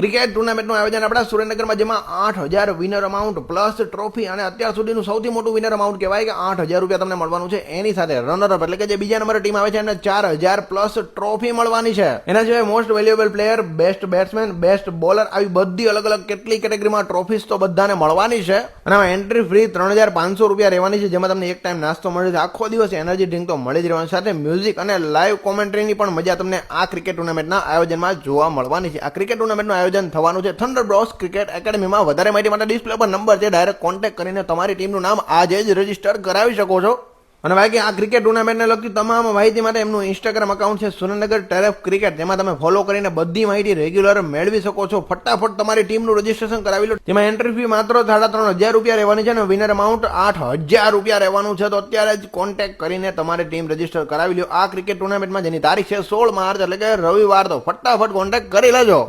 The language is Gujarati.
ક્રિકેટ ટુર્નામેન્ટનું આયોજન આપણા સુરેન્દ્રનગરમાં, જેમાં 8,000 વિનર અમાઉન્ટ પ્લસ ટ્રોફી અને અત્યાર સુધીનું સૌથી મોટું વિનર અમાઉન્ટ કહેવાય કે 8,000 રૂપિયા તમને મળવાનું છે. એની સાથે રનરઅપ એટલે કે જે બીજા નંબરે ટીમ આવે છે એને 4,000 પ્લસ ટ્રોફી મળવાની છે. એના સિવાય most valuable player, best batsman, best bowler, આવી બધી અલગ અલગ કેટલી કેટેગરીમાં ટ્રોફીસ તો બધાને મળવાની છે. અને આમાં એન્ટ્રી ફ્રી 3,500 રૂપિયા રહેવાની છે, જેમાં તમને એક ટાઈમ નાસ્તો મળે છે. આખો દિવસ એનર્જી ડ્રિંક તો મળી જ રહેવાની, સાથે મ્યુઝિક અને લાઈવ કોમેન્ટ્રીની પણ મજા તમને આ ક્રિકેટ ટુર્નામેન્ટના આયોજનમાં જોવા મળવાની છે. આ ક્રિકેટ ટુર્નામેન્ટનું આયોજન થવાનું છે થંડરબોલ્ટ ક્રિકેટ એકેડમીમાં. વધારે માહિતી માટે ડિસ્પ્લે પર નંબર છે, ડાયરેક્ટ કોન્ટેક્ટ કરીને તમારી ટીમનું નામ આજે જ રજીસ્ટર કરાવી શકો છો. અને બાકી આ ક્રિકેટ ટુર્નામેન્ટને લગતી તમામ માહિતી માટે એમનું ઇન્સ્ટાગ્રામ એકાઉન્ટ છે સુરેન્દ્રનગર ટર્ફ ક્રિકેટ, જેમાં તમે ફોલો કરીને બધી માહિતી રેગ્યુલર મેળવી શકો છો. ફટાફટ તમારી ટીમનું રજીસ્ટ્રેશન કરાવી લો. જેમાં એન્ટ્રી ફી માત્ર 3,500 રૂપિયા રહેવાની છે અને વિનર અમાઉન્ટ 8,000 રૂપિયા રહેવાનું છે. તો અત્યારે જ કોન્ટેક્ટ કરીને તમારી ટીમ રજીસ્ટર કરાવી લો આ ક્રિકેટ ટુર્નામેન્ટમાં, જેની તારીખ છે 16 માર્ચ એટલે કે રવિવાર. તો ફટાફટ કોન્ટેક્ટ કરી લેજો.